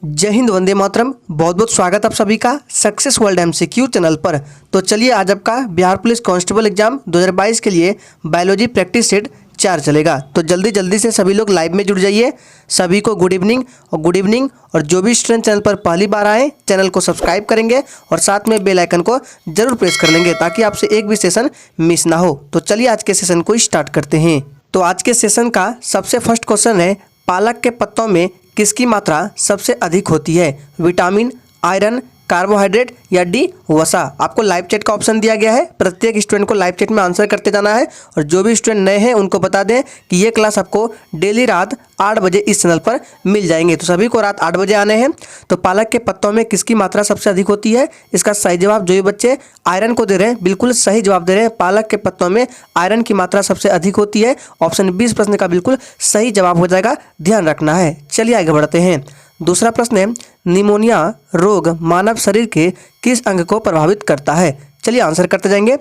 जय हिंद, वंदे मातरम। बहुत बहुत स्वागत आप सभी का सक्सेस वर्ल्ड एमसीक्यू चैनल पर। तो चलिए आज आपका बिहार पुलिस कांस्टेबल एग्जाम 2022 के लिए बायोलॉजी प्रैक्टिस सेट 4 चलेगा। तो जल्दी से सभी लोग लाइव में जुड़ जाइए। सभी को गुड इवनिंग और जो भी स्टूडेंट चैनल पर पहली बार आए चैनल को सब्सक्राइब करेंगे और साथ में बेल आइकन को जरूर प्रेस कर लेंगे ताकि आपसे एक भी सेशन मिस ना हो। तो चलिए आज के सेशन को स्टार्ट करते हैं। तो आज के सेशन का सबसे फर्स्ट क्वेश्चन है, पालक के पत्तों में किसकी मात्रा सबसे अधिक होती है? विटामिन, आयरन, कार्बोहाइड्रेट या डी वसा। आपको लाइव चैट का ऑप्शन दिया गया है। प्रत्येक स्टूडेंट को लाइव चैट में आंसर करते जाना है और जो भी स्टूडेंट नए हैं उनको बता दें कि ये क्लास आपको डेली रात 8 बजे इस चैनल पर मिल जाएंगे। तो सभी को रात 8 बजे आने हैं। तो पालक के पत्तों में किसकी मात्रा सबसे अधिक होती है? इसका सही जवाब जो ये बच्चे आयरन को दे रहे हैं बिल्कुल सही जवाब दे रहे हैं। पालक के पत्तों में आयरन की मात्रा सबसे अधिक होती है। ऑप्शन 20 प्रश्न का बिल्कुल सही जवाब हो जाएगा, ध्यान रखना है। चलिए आगे बढ़ते हैं। दूसरा प्रश्न है, निमोनिया रोग मानव शरीर के किस अंग को प्रभावित करता है? चलिए आंसर करते जाएंगे।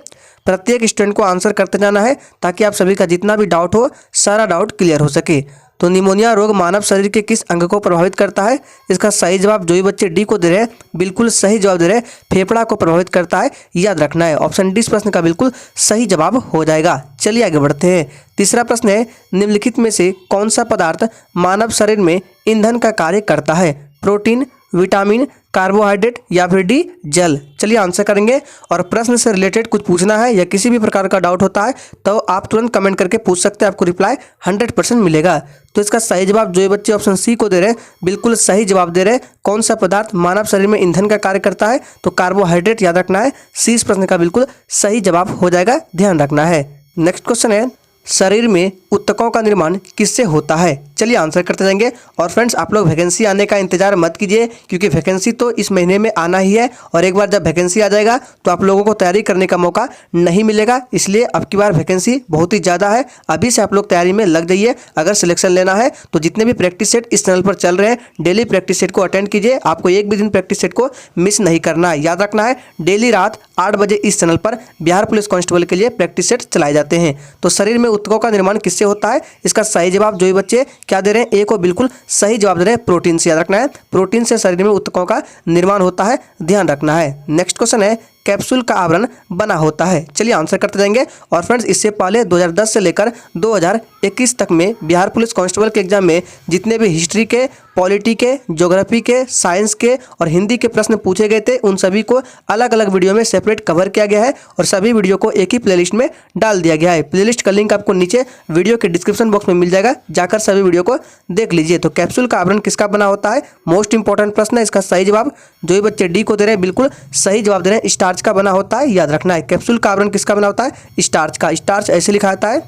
प्रत्येक स्टूडेंट को आंसर करते जाना है ताकि आप सभी का जितना भी डाउट हो सारा डाउट क्लियर हो सके। तो निमोनिया रोग मानव शरीर के किस अंग को प्रभावित करता है? इसका सही जवाब जो भी बच्चे डी को दे रहे हैं बिल्कुल सही जवाब दे रहे हैं, फेफड़ा को प्रभावित करता है, याद रखना है। ऑप्शन डी इस प्रश्न का बिल्कुल सही जवाब हो जाएगा। चलिए आगे बढ़ते हैं। तीसरा प्रश्न है, निम्नलिखित में से कौन सा पदार्थ मानव शरीर में ईंधन का कार्य करता है? प्रोटीन, विटामिन, कार्बोहाइड्रेट या फिर डी जल। चलिए आंसर करेंगे। और प्रश्न से रिलेटेड कुछ पूछना है या किसी भी प्रकार का डाउट होता है तो आप तुरंत कमेंट करके पूछ सकते हैं, आपको रिप्लाई 100% मिलेगा। तो इसका सही जवाब जो ये बच्चे ऑप्शन सी को दे रहे हैं बिल्कुल सही जवाब दे रहे हैं। कौन सा पदार्थ मानव शरीर में ईंधन का कार्य करता है? तो कार्बोहाइड्रेट, याद रखना है। सी इस प्रश्न का बिल्कुल सही जवाब हो जाएगा, ध्यान रखना है। नेक्स्ट क्वेश्चन है, शरीर में ऊतकों का निर्माण किससे होता है? चलिए आंसर करते जाएंगे। और फ्रेंड्स आप लोग वैकेंसी आने का इंतजार मत कीजिए क्योंकि वैकेंसी तो इस महीने में आना ही है और एक बार जब वैकेंसी आ जाएगा तो आप लोगों को तैयारी करने का मौका नहीं मिलेगा। इसलिए अब की बार वैकेंसी बहुत ही ज़्यादा है। अभी से आप लोग तैयारी में लग जाइए। अगर सिलेक्शन लेना है तो जितने भी प्रैक्टिस सेट इस चैनल पर चल रहे हैं डेली प्रैक्टिस सेट को अटेंड कीजिए। आपको एक भी दिन प्रैक्टिस सेट को मिस नहीं करना है, याद रखना है। डेली रात 8 बजे इस चैनल पर बिहार पुलिस कांस्टेबल के लिए प्रैक्टिस सेट चलाए जाते हैं। तो शरीर में ऊतकों का निर्माण किससे होता है? इसका सही जवाब जो भी बच्चे क्या दे रहे हैं, ए को बिल्कुल सही जवाब दे रहे हैं, प्रोटीन से। याद रखना है, प्रोटीन से शरीर में ऊतकों का निर्माण होता है, ध्यान रखना है। नेक्स्ट क्वेश्चन है, कैप्सूल का आवरण बना होता है? चलिए आंसर करते जाएंगे। और फ्रेंड्स इससे पहले 2010 से लेकर 2021 तक में बिहार पुलिस कांस्टेबल के एग्जाम में जितने भी हिस्ट्री के, पॉलिटी के, ज्योग्राफी के, साइंस के और हिंदी के प्रश्न पूछे गए थे उन सभी को अलग अलग वीडियो में सेपरेट कवर किया गया है और सभी वीडियो को एक ही प्लेलिस्ट में डाल दिया गया है। प्लेलिस्ट का लिंक आपको नीचे वीडियो के डिस्क्रिप्शन बॉक्स में मिल जाएगा, जाकर सभी वीडियो को देख लीजिए। तो कैप्सूल का आवरण किसका बना होता है? मोस्ट इंपॉर्टेंट प्रश्न है। इसका सही जवाब जो भी बच्चे डी को दे रहे हैं बिल्कुल सही जवाब दे रहे हैं, स्टार्च का बना होता है, याद रखना है। कैप्सूल का आवरण किसका बना होता है? स्टार्च का। स्टार्च ऐसे लिखा जाता है,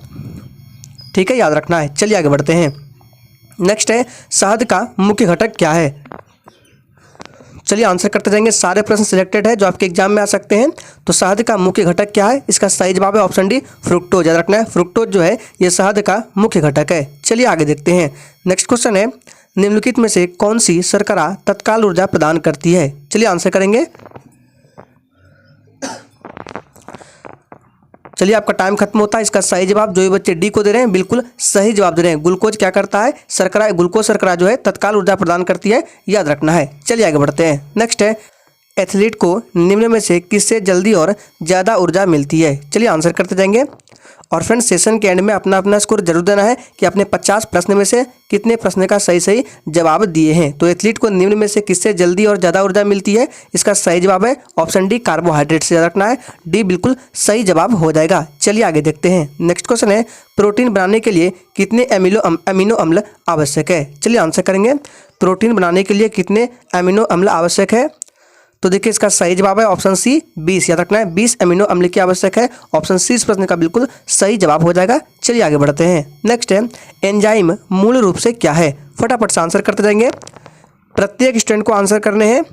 ठीक है, याद रखना है। चलिए आगे बढ़ते हैं। नेक्स्ट है, शहद का मुख्य घटक क्या है? चलिए आंसर करते जाएंगे। सारे प्रश्न सिलेक्टेड है जो आपके एग्जाम में आ सकते हैं। तो शहद का मुख्य घटक क्या है? इसका सही जवाब है ऑप्शन डी, फ्रुक्टोज। याद रखना है, फ्रुक्टोज जो है ये शहद का मुख्य घटक है। चलिए आगे देखते हैं। नेक्स्ट क्वेश्चन है, निम्नलिखित में से कौन सी शर्करा तत्काल ऊर्जा प्रदान करती है? चलिए आंसर करेंगे। चलिए आपका टाइम खत्म होता है। इसका सही जवाब जो ये बच्चे डी को दे रहे हैं बिल्कुल सही जवाब दे रहे हैं। ग्लूकोज क्या करता है? शर्करा, ग्लूकोज शर्करा जो है तत्काल ऊर्जा प्रदान करती है, याद रखना है। चलिए आगे बढ़ते हैं। नेक्स्ट है, एथलीट को निम्न में से किससे जल्दी और ज़्यादा ऊर्जा मिलती है? चलिए आंसर करते जाएंगे। और फ्रेंड्स सेशन के एंड में अपना अपना स्कोर जरूर देना है कि आपने 50 प्रश्न में से कितने प्रश्न का सही जवाब दिए हैं। तो एथलीट को निम्न में से किससे जल्दी और ज़्यादा ऊर्जा मिलती है? इसका सही जवाब है ऑप्शन डी, कार्बोहाइड्रेट से। याद रखना है, डी बिल्कुल सही जवाब हो जाएगा। चलिए आगे देखते हैं। नेक्स्ट क्वेश्चन है, प्रोटीन बनाने के लिए कितने अमीनो अम्ल आवश्यक है? चलिए आंसर करेंगे। प्रोटीन बनाने के लिए कितने अमीनो अम्ल आवश्यक है? तो देखिए इसका सही जवाब है ऑप्शन सी, 20। याद रखना है, 20 अमीनो अम्ल की आवश्यक है। ऑप्शन सी इस प्रश्न का बिल्कुल सही जवाब हो जाएगा। चलिए आगे बढ़ते हैं। नेक्स्ट है, एंजाइम मूल रूप से क्या है? फटाफट से आंसर करते जाएंगे। प्रत्येक स्टूडेंट को आंसर करने हैं।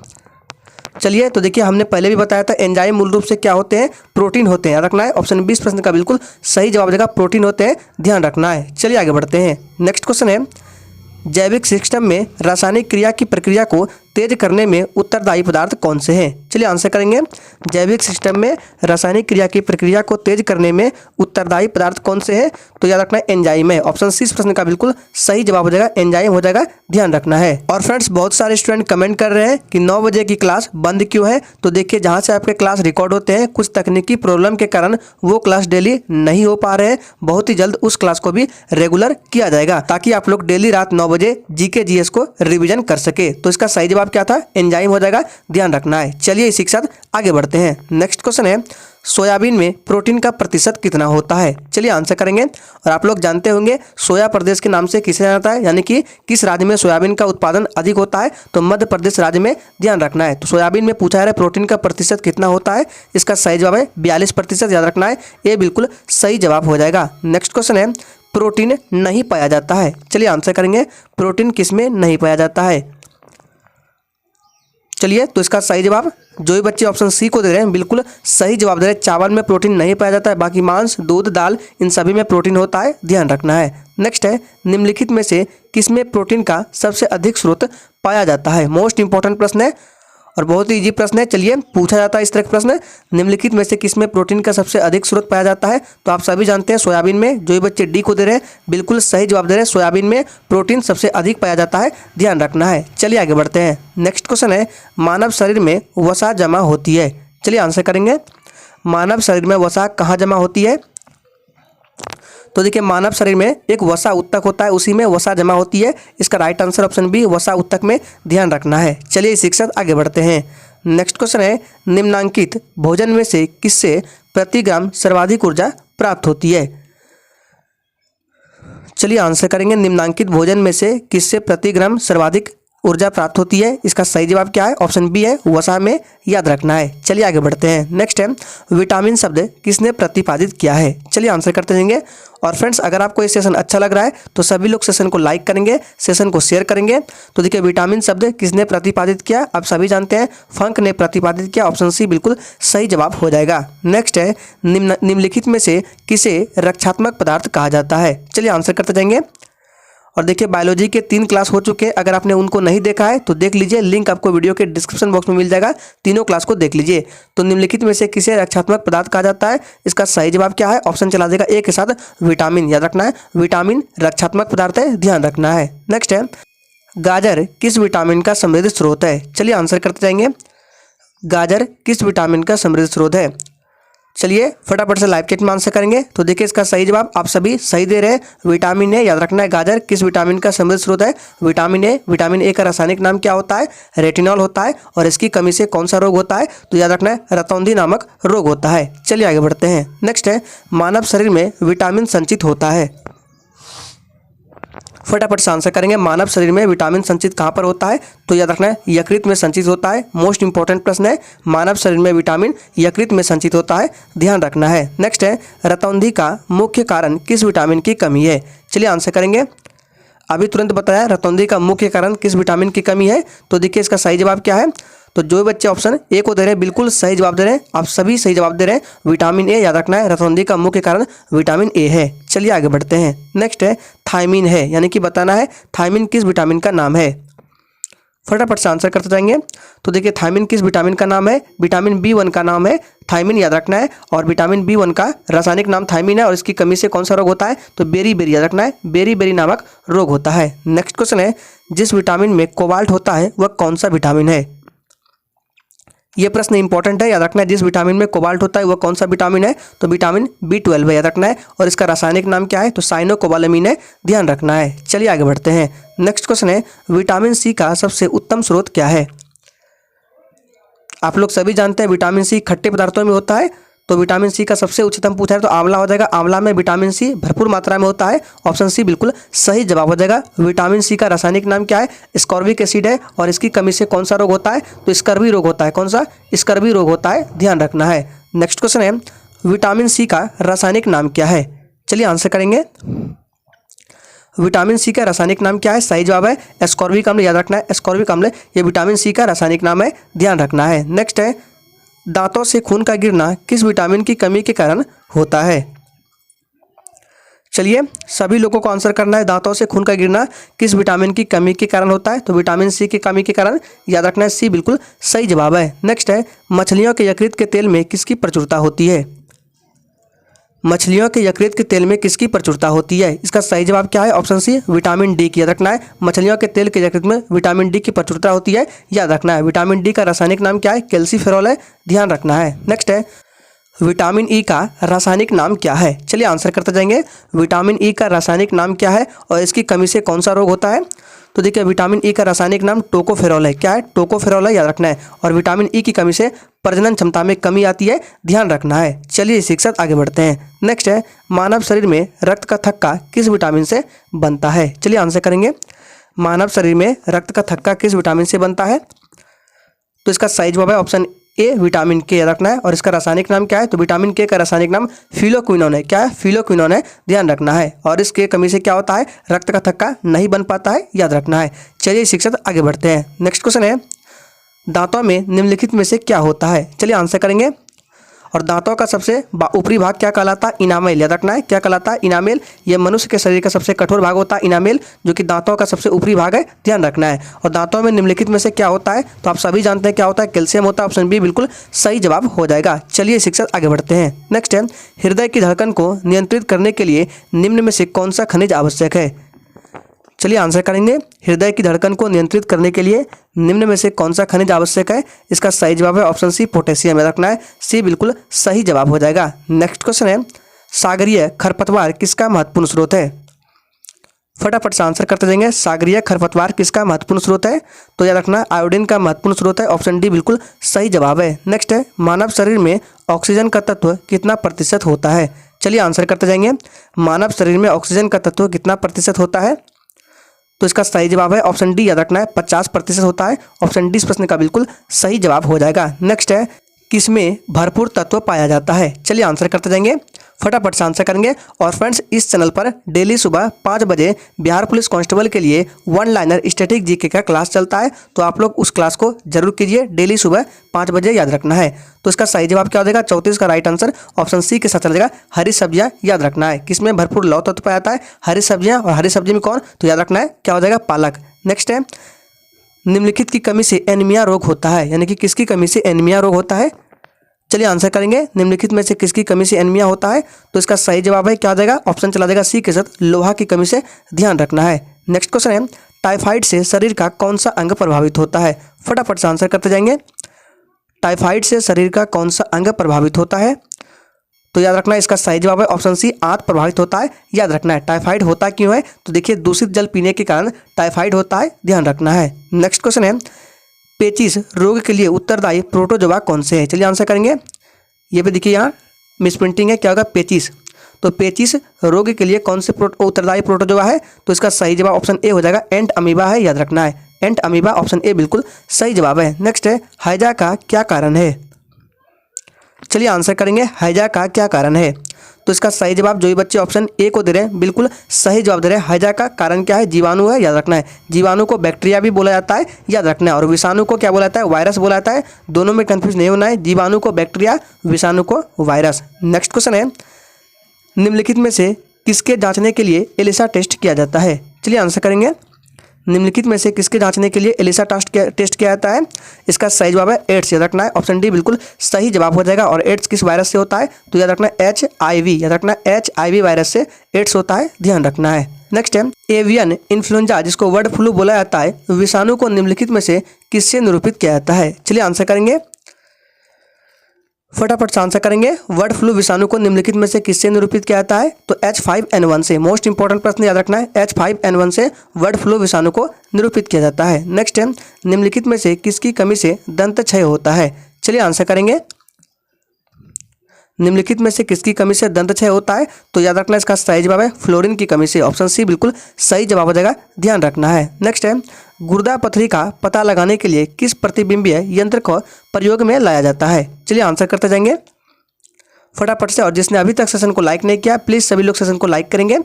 चलिए तो देखिए हमने पहले भी बताया था एंजाइम मूल रूप से क्या होते हैं? प्रोटीन होते हैं। याद रखना है, ऑप्शन 20 प्रश्न का बिल्कुल सही जवाब देगा, प्रोटीन होते हैं, ध्यान रखना है। चलिए आगे बढ़ते हैं। नेक्स्ट क्वेश्चन है, जैविक सिस्टम में रासायनिक क्रिया की प्रक्रिया को तेज करने में उत्तरदायी पदार्थ कौन से हैं? चलिए आंसर करेंगे। जैविक सिस्टम में रासायनिक क्रिया की प्रक्रिया को तेज करने में उत्तरदायी पदार्थ कौन से हैं? तो याद रखना है एंजाइम है। ऑप्शन सी इस प्रश्न का बिल्कुल सही जवाब हो जाएगा, एंजाइम हो जाएगा, ध्यान रखना है। और फ्रेंड्स बहुत सारे स्टूडेंट कमेंट कर रहे हैं कि 9 बजे की क्लास बंद क्यों है? तो देखिए जहाँ से आपके क्लास रिकॉर्ड होते हैं कुछ तकनीकी प्रॉब्लम के कारण वो क्लास डेली नहीं हो पा रहे हैं। बहुत ही जल्द उस क्लास को भी रेगुलर किया जाएगा ताकि आप लोग डेली रात 9 बजे जीके जीएस को रिवीजन कर सके। तो इसका सही जवाब क्या था? एंजाइम हो जाएगा, ध्यान रखना है। चलिए इसी के साथ आगे बढ़ते हैं। नेक्स्ट क्वेश्चन है सोयाबीन में प्रोटीन का प्रतिशत कितना होता है? चलिए आंसर करेंगे। और आप लोग जानते होंगे सोया प्रदेश के नाम से किसे जाना जाता है, यानी कि किस राज्य में सोयाबीन का उत्पादन अधिक होता है? तो मध्य प्रदेश राज्य में, ध्यान रखना है। तो सोयाबीन में पूछा जा रहा है प्रोटीन का प्रतिशत कितना होता है? इसका सही जवाब है 42%, याद रखना है, ये बिल्कुल सही जवाब हो जाएगा। नेक्स्ट क्वेश्चन है प्रोटीन नहीं पाया जाता है। चलिए आंसर करेंगे। प्रोटीन किसमें नहीं पाया जाता है? चलिए तो इसका सही जवाब जो भी बच्चे ऑप्शन सी को दे रहे हैं बिल्कुल सही जवाब दे रहे हैं। चावल में प्रोटीन नहीं पाया जाता है, बाकी मांस, दूध, दाल इन सभी में प्रोटीन होता है, ध्यान रखना है। नेक्स्ट है निम्नलिखित में से किसमें प्रोटीन का सबसे अधिक स्रोत पाया जाता है? मोस्ट इंपॉर्टेंट प्रश्न है और बहुत ही इजी प्रश्न है। चलिए पूछा जाता है इस तरह का प्रश्न, निम्नलिखित में से किसमें प्रोटीन का सबसे अधिक स्रोत पाया जाता है? तो आप सभी जानते हैं सोयाबीन में। जो भी बच्चे डी को दे रहे हैं बिल्कुल सही जवाब दे रहे हैं, सोयाबीन में प्रोटीन सबसे अधिक पाया जाता है, ध्यान रखना है। चलिए आगे बढ़ते हैं। नेक्स्ट क्वेश्चन है मानव शरीर में वसा जमा होती है। चलिए आंसर करेंगे। मानव शरीर में वसा कहाँ जमा होती है? तो देखिए मानव शरीर में एक वसा उत्तक होता है, उसी में वसा जमा होती है। इसका राइट आंसर ऑप्शन बी वसा उत्तक में, ध्यान रखना है। चलिए इसी के साथ आगे बढ़ते हैं। नेक्स्ट क्वेश्चन है निम्नांकित भोजन में से किससे प्रति ग्राम सर्वाधिक ऊर्जा प्राप्त होती है? चलिए आंसर करेंगे। निम्नांकित भोजन में से किससे प्रति ग्राम सर्वाधिक ऊर्जा प्राप्त होती है? इसका सही जवाब क्या है? ऑप्शन बी है वसा में, याद रखना है। चलिए आगे बढ़ते हैं। नेक्स्ट है विटामिन शब्द किसने प्रतिपादित किया है? चलिए आंसर करते जाएंगे। और फ्रेंड्स अगर आपको ये सेशन अच्छा लग रहा है तो सभी लोग सेशन को लाइक करेंगे, सेशन को शेयर करेंगे। तो देखिए विटामिन शब्द किसने प्रतिपादित किया? आप सभी जानते हैं फंक ने प्रतिपादित किया, ऑप्शन सी बिल्कुल सही जवाब हो जाएगा। नेक्स्ट है निम्नलिखित में से किसे रक्षात्मक पदार्थ कहा जाता है? चलिए आंसर करते जाएंगे। और देखिए बायोलॉजी के 3 क्लास हो चुके हैं, अगर आपने उनको नहीं देखा है तो देख लीजिए, लिंक आपको वीडियो के डिस्क्रिप्शन बॉक्स में मिल जाएगा, तीनों क्लास को देख लीजिए। तो निम्नलिखित में से किसे रक्षात्मक पदार्थ कहा जाता है? इसका सही जवाब क्या है? ऑप्शन चला देगा ए के साथ विटामिन, याद रखना है, विटामिन रक्षात्मक पदार्थ है, ध्यान रखना है। नेक्स्ट है गाजर किस विटामिन का समृद्ध स्रोत है? चलिए आंसर करते जाएंगे। गाजर किस विटामिन का समृद्ध स्रोत है? चलिए फटाफट से लाइव चैट में आंसर करेंगे। तो देखिए इसका सही जवाब आप सभी सही दे रहे हैं, विटामिन ए, याद रखना है। गाजर किस विटामिन का समृद्ध स्रोत है? Vitamin A. विटामिन ए का रासायनिक नाम क्या होता है? रेटिनॉल होता है। और इसकी कमी से कौन सा रोग होता है? तो याद रखना है रतौंधी नामक रोग होता है। चलिए आगे बढ़ते हैं। नेक्स्ट है मानव शरीर में विटामिन संचित होता है। फटाफट से आंसर करेंगे। मानव शरीर में विटामिन संचित कहाँ पर होता है? तो याद रखना है यकृत में संचित होता है। मोस्ट इंपॉर्टेंट प्रश्न है, मानव शरीर में विटामिन यकृत में संचित होता है, ध्यान रखना है। नेक्स्ट है रतौंधी का मुख्य कारण किस विटामिन की कमी है? चलिए आंसर करेंगे। अभी तुरंत बताया रतौंधी का मुख्य कारण किस विटामिन की कमी है। तो देखिए इसका सही जवाब क्या है? तो जो बच्चे ऑप्शन ए को दे रहे हैं बिल्कुल सही जवाब दे रहे हैं, आप सभी सही जवाब दे रहे हैं, विटामिन ए, याद रखना है रतौंधी का मुख्य कारण विटामिन ए है। चलिए आगे बढ़ते हैं। नेक्स्ट है थायमिन है, यानी कि बताना है थायमिन किस विटामिन का नाम है। फटाफट से आंसर करते जाएंगे। तो देखिए थायमिन किस विटामिन का नाम है? विटामिन B1 का नाम है थायमिन, याद रखना है। और विटामिन B1 का रासायनिक नाम थायमिन है। और इसकी कमी से कौन सा रोग होता है? तो बेरी, याद रखना है, बेरी नामक रोग होता है। नेक्स्ट क्वेश्चन है जिस विटामिन में कोबाल्ट होता है वह कौन सा विटामिन है? ये प्रश्न इंपॉर्टेंट है, याद रखना है। जिस विटामिन में कोबाल्ट होता है वह कौन सा विटामिन है? तो विटामिन B12 है, याद रखना है। और इसका रासायनिक नाम क्या है? तो साइनोकोबालामिन है, ध्यान रखना है। चलिए आगे बढ़ते हैं। नेक्स्ट क्वेश्चन है विटामिन सी का सबसे उत्तम स्रोत क्या है? आप लोग सभी जानते हैं विटामिन सी खट्टे पदार्थों में होता है। तो विटामिन सी का सबसे उच्चतम पूछा है तो आंवला हो जाएगा। आंवला में विटामिन सी भरपूर मात्रा में होता है, ऑप्शन सी बिल्कुल सही जवाब हो जाएगा। विटामिन सी का रासायनिक नाम क्या है? स्कॉर्बिक एसिड है। और इसकी कमी से कौन सा रोग होता है? तो स्कर्वी रोग होता है। कौन सा? स्कर्वी रोग होता है, ध्यान रखना है। नेक्स्ट क्वेश्चन है विटामिन सी का रासायनिक नाम क्या है? चलिए आंसर करेंगे। विटामिन सी का रासायनिक नाम क्या है? सही जवाब है एस्कॉर्बिक अम्ल, याद रखना है एस्कॉर्बिक अम्ल ये विटामिन सी का रासायनिक नाम है, ध्यान रखना है। नेक्स्ट है दांतों से खून का गिरना किस विटामिन की कमी के कारण होता है? चलिए सभी लोगों को आंसर करना है। दांतों से खून का गिरना किस विटामिन की कमी के कारण होता है? तो विटामिन सी की कमी के कारण। याद रखना है, सी बिल्कुल सही जवाब है। नेक्स्ट है, मछलियों के यकृत के तेल में किसकी प्रचुरता होती है? मछलियों के यकृत के तेल में किसकी प्रचुरता होती है? इसका सही जवाब क्या है? ऑप्शन सी विटामिन डी की। याद रखना है, मछलियों के तेल के यकृत में विटामिन डी की प्रचुरता होती है। याद रखना है, विटामिन डी का रासायनिक नाम क्या है? कैल्सीफेरॉल है, ध्यान रखना है। नेक्स्ट है, विटामिन ई का रासायनिक नाम क्या है? चलिए आंसर करते जाएंगे। विटामिन ई का रासायनिक नाम क्या है और इसकी कमी से कौन सा रोग होता है? तो देखिए, विटामिन ई का रासायनिक नाम टोकोफेरॉल है। क्या है? टोकोफेरॉल है, याद रखना है। और विटामिन ई की कमी से प्रजनन क्षमता में कमी आती है, ध्यान रखना है। चलिए इसी के साथ आगे बढ़ते हैं। नेक्स्ट है, मानव शरीर में रक्त का थक्का किस विटामिन से बनता है? चलिए आंसर करेंगे। मानव शरीर में रक्त का थक्का किस विटामिन से बनता है? तो इसका सही जवाब है ऑप्शन ए विटामिन के। याद रखना है। और इसका रासायनिक नाम क्या है? तो विटामिन के का रासायनिक नाम फिलोक्विनोन है। क्या है? फिलोक्विनोन है, ध्यान रखना है। और इसके कमी से क्या होता है? रक्त का थक्का नहीं बन पाता है, याद रखना है। चलिए इसी के साथ आगे बढ़ते हैं। नेक्स्ट क्वेश्चन है, दांतों में निम्नलिखित में से क्या होता है? चलिए आंसर करेंगे। और दांतों का सबसे ऊपरी भाग क्या कहलाता है? इनामेल। याद रखना है, क्या कहलाता है? इनामेल। यह मनुष्य के शरीर का सबसे कठोर भाग होता है इनामेल, जो कि दांतों का सबसे ऊपरी भाग है, ध्यान रखना है। और दांतों में निम्नलिखित में से क्या होता है? तो आप सभी जानते हैं क्या होता है? कैल्शियम होता है। ऑप्शन बी बिल्कुल सही जवाब हो जाएगा। चलिए शिक्षक आगे बढ़ते हैं। नेक्स्ट है, हृदय की धड़कन को नियंत्रित करने के लिए निम्न में से कौन सा खनिज आवश्यक है? चलिए आंसर करेंगे। हृदय की धड़कन को नियंत्रित करने के लिए निम्न में से कौन सा खनिज आवश्यक है? इसका सही जवाब है ऑप्शन सी पोटेशियम। याद रखना है, सी बिल्कुल सही जवाब हो जाएगा। नेक्स्ट क्वेश्चन है, सागरीय खरपतवार किसका महत्वपूर्ण स्रोत है? फटाफट से आंसर करते जाएंगे। सागरीय खरपतवार किसका महत्वपूर्ण स्रोत है? तो याद रखना, आयोडीन का महत्वपूर्ण स्रोत है। ऑप्शन डी बिल्कुल सही जवाब है। नेक्स्ट है, मानव शरीर में ऑक्सीजन का तत्व कितना प्रतिशत होता है? चलिए आंसर करते जाएंगे। मानव शरीर में ऑक्सीजन का तत्व कितना प्रतिशत होता है? तो इसका सही जवाब है ऑप्शन डी। याद रखना है, 50% होता है। ऑप्शन डी इस प्रश्न का बिल्कुल सही जवाब हो जाएगा। नेक्स्ट है, किसमें भरपूर तत्व पाया जाता है? चलिए आंसर करते जाएंगे। फटाफट से आंसर करेंगे। और फ्रेंड्स, इस चैनल पर डेली सुबह 5 बजे बिहार पुलिस कांस्टेबल के लिए 1 लाइनर स्टैटिक जीके का क्लास चलता है, तो आप लोग उस क्लास को जरूर कीजिए। डेली सुबह 5 बजे, याद रखना है। तो इसका सही जवाब क्या हो जाएगा? 34 का राइट आंसर ऑप्शन सी के साथ चल जाएगा, हरी सब्जियां। याद रखना है, किसमें भरपूर लौह तत्व पाया जाता है? हरी सब्जियां। और हरी सब्जी में कौन? तो याद रखना है, क्या हो जाएगा? पालक। नेक्स्ट है, निम्नलिखित की कमी से एनीमिया रोग होता है, यानी कि किसकी कमी से एनीमिया रोग होता है? चलिए आंसर करेंगे। निम्नलिखित में से किसकी कमी से एनीमिया होता है? तो इसका सही जवाब है, क्या आ जाएगा? ऑप्शन चला जाएगा सी के साथ, लोहा की कमी से, ध्यान रखना है। नेक्स्ट क्वेश्चन है, टाइफाइड से शरीर का कौन सा अंग प्रभावित होता है? फटाफट से आंसर करते जाएंगे। टाइफाइड से शरीर का कौन सा अंग प्रभावित होता है? तो याद रखना है, इसका सही जवाब है ऑप्शन सी, आंत प्रभावित होता है। याद रखना है, टाइफाइड होता क्यों है? तो देखिए, दूषित जल पीने के कारण टाइफाइड होता है, ध्यान रखना है। नेक्स्ट क्वेश्चन है, पेचिश रोग के लिए उत्तरदायी प्रोटोजोआ कौन से है? चलिए आंसर करेंगे। ये भी देखिए, यहाँ मिसप्रिंटिंग है, क्या होगा? पेचिश। तो पेचिश रोग के लिए कौन से उत्तरदायी प्रोटोजोआ है? तो इसका सही जवाब ऑप्शन ए हो जाएगा, एंट अमीबा है। याद रखना है, एंट अमीबा। ऑप्शन ए बिल्कुल सही जवाब है। नेक्स्ट है, हैजा का क्या कारण है? चलिए आंसर करेंगे, हैजा का क्या कारण है? तो इसका सही जवाब जो भी बच्चे ऑप्शन ए को दे रहे हैं, बिल्कुल सही जवाब दे रहे हैं। हैजा का कारण क्या है? जीवाणु है, याद रखना है। जीवाणु को बैक्टीरिया भी बोला जाता है, याद रखना है। और विषाणु को क्या बोला जाता है? वायरस बोला जाता है। दोनों में कंफ्यूज नहीं होना है, जीवाणु को बैक्टीरिया, विषाणु को वायरस। नेक्स्ट क्वेश्चन है, निम्नलिखित में से किसके जांचने के लिए एलिसा टेस्ट किया जाता है? चलिए आंसर करेंगे। निम्नलिखित में से किसके जांचने के लिए एलिसा टेस्ट किया जाता है? इसका सही जवाब है एड्स। याद रखना है, ऑप्शन डी बिल्कुल सही जवाब हो जाएगा। और एड्स किस वायरस से होता है? तो याद रखना है, HIV। याद रखना है, HIV वायरस से एड्स होता है, ध्यान रखना है। नेक्स्ट है, एवियन इन्फ्लुएंजा जिसको बर्ड फ्लू बोला जाता है, विषाणु को निम्नलिखित में से किससे निरूपित किया जाता है? चलिए आंसर करेंगे। फटाफट से आंसर करेंगे। बर्ड फ्लू विषाणु को निम्नलिखित में से किससे निरूपित किया जाता है? तो H5N1 से। मोस्ट इंपॉर्टेंट प्रश्न, याद रखना है, H5N1 से बर्ड फ्लू विषाणु को निरूपित किया जाता है। नेक्स्ट है, निम्नलिखित में से किसकी कमी से दंत क्षय होता है? चलिए आंसर करेंगे। निम्नलिखित में से किसकी कमी से दंत क्षय होता है? तो याद रखना, इसका सही जवाब है फ्लोरीन की कमी से। ऑप्शन सी बिल्कुल सही जवाब हो जाएगा, ध्यान रखना है। नेक्स्ट है, गुर्दा पथरी का पता लगाने के लिए किस प्रतिबिंबीय यंत्र को प्रयोग में लाया जाता है? चलिए आंसर करते जाएंगे फटाफट से। और जिसने अभी तक सेशन को लाइक नहीं किया, प्लीज़ सभी लोग सेशन को लाइक करेंगे।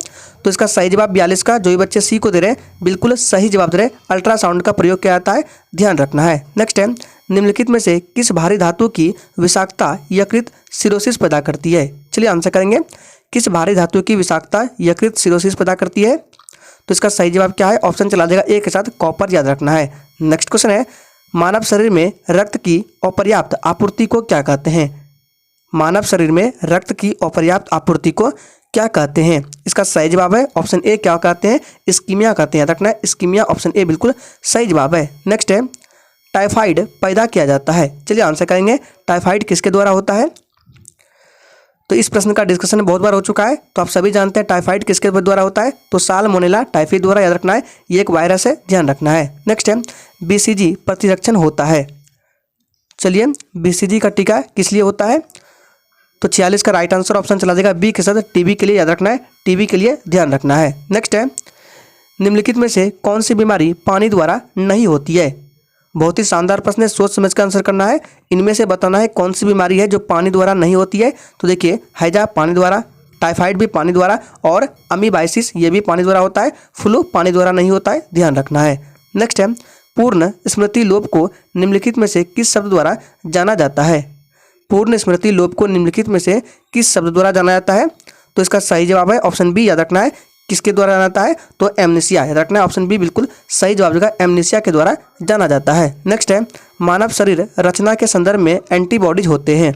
तो इसका सही जवाब 42 का, जो भी बच्चे सी को दे रहे हैं, बिल्कुल सही जवाब दे रहे हैं, अल्ट्रासाउंड का प्रयोग किया जाता है, ध्यान रखना है। नेक्स्ट है, निम्नलिखित में से किस भारी धातु की विषाक्तता यकृत सिरोसिस पैदा करती है? चलिए आंसर करेंगे। किस भारी धातु की विषाक्तता यकृत सिरोसिस पैदा करती है? तो इसका सही जवाब क्या है? ऑप्शन चला देगा ए के साथ कॉपर, याद रखना है। नेक्स्ट क्वेश्चन है, मानव शरीर में रक्त की अपर्याप्त आपूर्ति को क्या कहते हैं? मानव शरीर में रक्त की अपर्याप्त आपूर्ति को क्या कहते हैं? इसका सही जवाब है ऑप्शन ए, क्या कहते हैं? इस्कीमिया कहते हैं, याद रखना है इस्कीमिया, ऑप्शन ए बिल्कुल सही जवाब है। नेक्स्ट है, टाइफाइड पैदा किया जाता है। चलिए आंसर करेंगे, टाइफाइड किसके द्वारा होता है? तो इस प्रश्न का डिस्कशन बहुत बार हो चुका है, तो आप सभी जानते हैं टाइफाइड किसके द्वारा होता है? तो साल्मोनेला टाइफी द्वारा, याद रखना है, ये एक वायरस है, ध्यान रखना है। नेक्स्ट है, बीसीजी प्रतिरक्षण होता है। चलिए बीसीजी का टीका किस लिए होता है? तो 46 का राइट आंसर ऑप्शन चला जाएगा बी के साथ टीबी के लिए, याद रखना है टीबी के लिए ध्यान रखना है। नेक्स्ट है, निम्नलिखित में से कौन सी बीमारी पानी द्वारा नहीं होती है? बहुत ही शानदार प्रश्न है, सोच समझ कर आंसर करना है। इनमें से बताना है कौन सी बीमारी है जो पानी द्वारा नहीं होती है। तो देखिए, हैजा पानी द्वारा, टाइफाइड भी पानी द्वारा, और अमीबाइसिस ये भी पानी द्वारा होता है, फ्लू पानी द्वारा नहीं होता है, ध्यान रखना है। नेक्स्ट है, पूर्ण स्मृति लोप को निम्नलिखित में से किस शब्द द्वारा जाना जाता है? पूर्ण स्मृति लोप को निम्नलिखित में से किस शब्द द्वारा जाना जाता है? तो इसका सही जवाब है ऑप्शन बी, याद रखना है किसके द्वारा जाना जाता है? तो एमनीसिया, याद रखना है ऑप्शन बी बिल्कुल सही जवाब होगा, एमनीसिया के द्वारा जाना जाता है। नेक्स्ट है, मानव शरीर रचना के संदर्भ में एंटीबॉडीज होते हैं।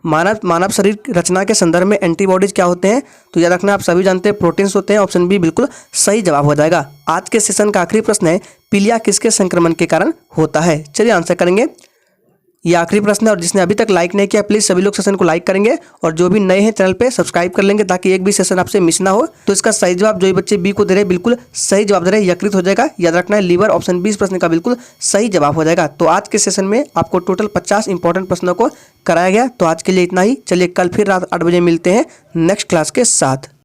मानव शरीर रचना के संदर्भ में एंटीबॉडीज क्या होते हैं? तो याद रखना आप सभी जानते हैं प्रोटीन्स होते हैं, ऑप्शन बी बिल्कुल सही जवाब हो जाएगा। आज के सेशन का आखिरी प्रश्न है, पीलिया किसके संक्रमण के कारण होता है? चलिए आंसर करेंगे, ये आखिरी प्रश्न है, और जिसने अभी तक लाइक नहीं किया प्लीज़ सभी लोग सेशन को लाइक करेंगे, और जो भी नए हैं चैनल पे सब्सक्राइब कर लेंगे ताकि एक भी सेशन आपसे मिस ना हो। तो इसका सही जवाब जो भी बच्चे बी को दे रहे हैं बिल्कुल सही जवाब दे रहे हैं, यकृत हो जाएगा, याद रखना है लीवर, ऑप्शन बी इस प्रश्न का बिल्कुल सही जवाब हो जाएगा। तो आज के सेशन में आपको टोटल 50 इंपॉर्टेंट प्रश्नों को कराया गया। तो आज के लिए इतना ही, चलिए कल फिर रात 8 बजे मिलते हैं नेक्स्ट क्लास के साथ।